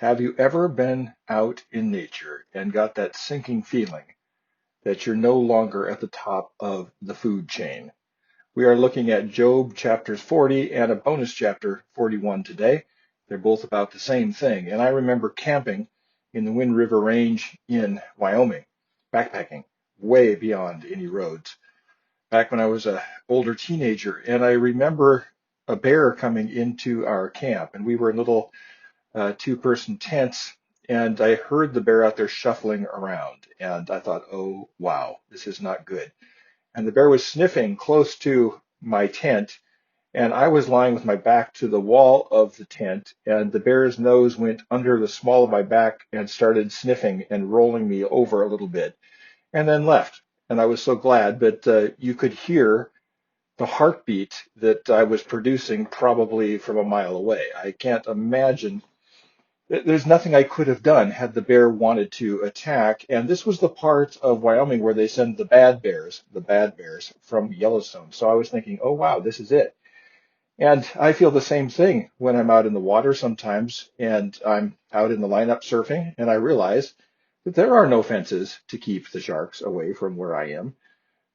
Have you ever been out in nature and got that sinking feeling that you're no longer at the top of the food chain? We are looking at Job chapters 40 and a bonus chapter 41 today. They're both about the same thing. And I remember camping in the Wind River Range in Wyoming, backpacking way beyond any roads back when I was a older teenager. And I remember a bear coming into our camp, and we were in little two-person tents, and I heard the bear out there shuffling around, and I thought, oh, wow, this is not good. And the bear was sniffing close to my tent, and I was lying with my back to the wall of the tent, and the bear's nose went under the small of my back and started sniffing and rolling me over a little bit, and then left. And I was so glad, but you could hear the heartbeat that I was producing probably from a mile away. I can't imagine. There's nothing I could have done had the bear wanted to attack. And this was the part of Wyoming where they send the bad bears from Yellowstone. So I was thinking, oh, wow, this is it. And I feel the same thing when I'm out in the water sometimes and I'm out in the lineup surfing and I realize that there are no fences to keep the sharks away from where I am.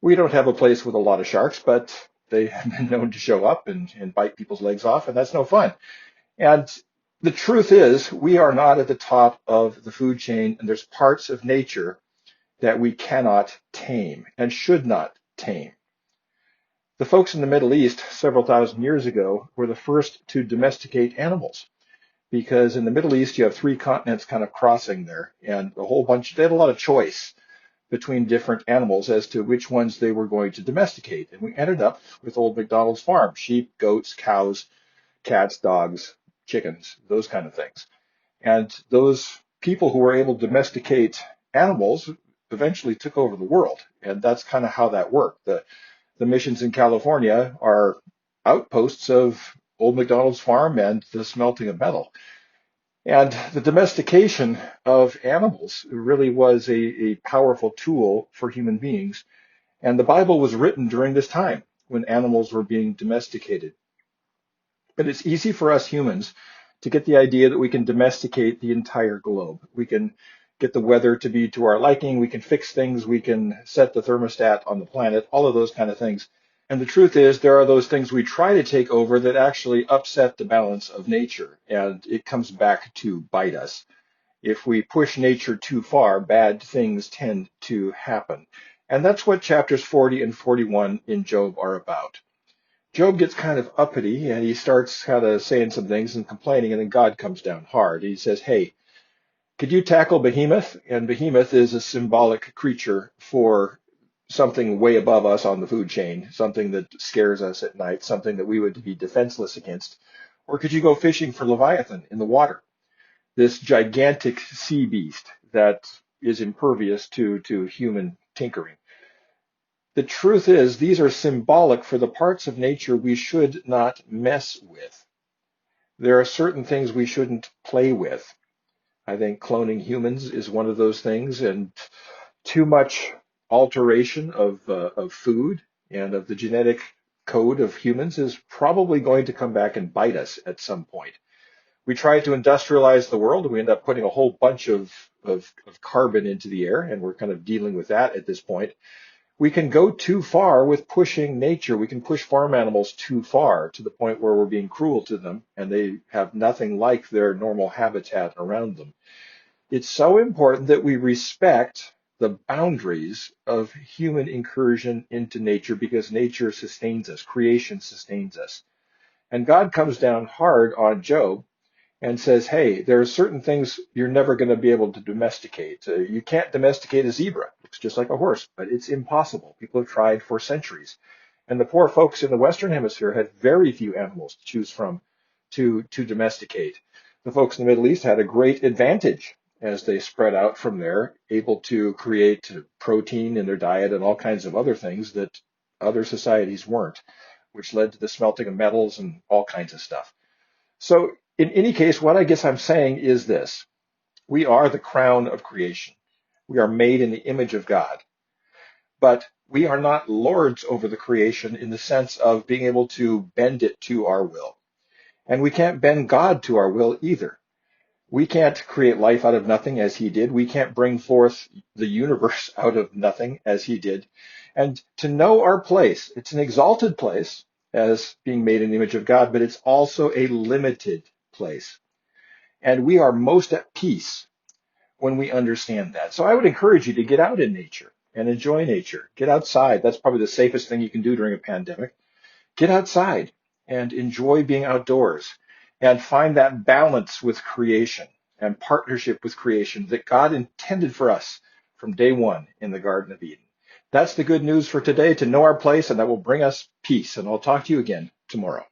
We don't have a place with a lot of sharks, but they have been known to show up and bite people's legs off, and that's no fun. And the truth is, we are not at the top of the food chain, and there's parts of nature that we cannot tame and should not tame. The folks in the Middle East several thousand years ago were the first to domesticate animals because in the Middle East you have three continents kind of crossing there and they had a lot of choice between different animals as to which ones they were going to domesticate. And we ended up with Old MacDonald's farm, sheep, goats, cows, cats, dogs, chickens, those kind of things. And those people who were able to domesticate animals eventually took over the world. And that's kind of how that worked. The missions in California are outposts of Old MacDonald's farm and the smelting of metal. And the domestication of animals really was a powerful tool for human beings. And the Bible was written during this time when animals were being domesticated. But it's easy for us humans to get the idea that we can domesticate the entire globe. We can get the weather to be to our liking. We can fix things. We can set the thermostat on the planet, all of those kind of things. And the truth is, there are those things we try to take over that actually upset the balance of nature, and it comes back to bite us. If we push nature too far, bad things tend to happen. And that's what chapters 40 and 41 in Job are about. Job gets kind of uppity, and he starts kind of saying some things and complaining, and then God comes down hard. He says, hey, could you tackle Behemoth? And Behemoth is a symbolic creature for something way above us on the food chain, something that scares us at night, something that we would be defenseless against. Or could you go fishing for Leviathan in the water, this gigantic sea beast that is impervious to human tinkering? The truth is, these are symbolic for the parts of nature we should not mess with. There are certain things we shouldn't play with. I think cloning humans is one of those things, and too much alteration of food and of the genetic code of humans is probably going to come back and bite us at some point. We try to industrialize the world, and we end up putting a whole bunch of carbon into the air, and we're kind of dealing with that at this point. We can go too far with pushing nature. We can push farm animals too far to the point where we're being cruel to them, and they have nothing like their normal habitat around them. It's so important that we respect the boundaries of human incursion into nature because nature sustains us, creation sustains us. And God comes down hard on Job and says, hey, there are certain things you're never going to be able to domesticate. You can't domesticate a zebra. It looks just like a horse, but it's impossible. People have tried for centuries. And the poor folks in the Western Hemisphere had very few animals to choose from to domesticate. The folks in the Middle East had a great advantage as they spread out from there, able to create protein in their diet and all kinds of other things that other societies weren't, which led to the smelting of metals and all kinds of stuff. So in any case, what I guess I'm saying is this. We are the crown of creation. We are made in the image of God. But we are not lords over the creation in the sense of being able to bend it to our will. And we can't bend God to our will either. We can't create life out of nothing as he did. We can't bring forth the universe out of nothing as he did. And to know our place, it's an exalted place as being made in the image of God, but it's also a limited place. And we are most at peace when we understand that. So I would encourage you to get out in nature and enjoy nature. Get outside. That's probably the safest thing you can do during a pandemic. Get outside and enjoy being outdoors and find that balance with creation and partnership with creation that God intended for us from day one in the Garden of Eden. That's the good news for today, to know our place, and that will bring us peace. And I'll talk to you again tomorrow.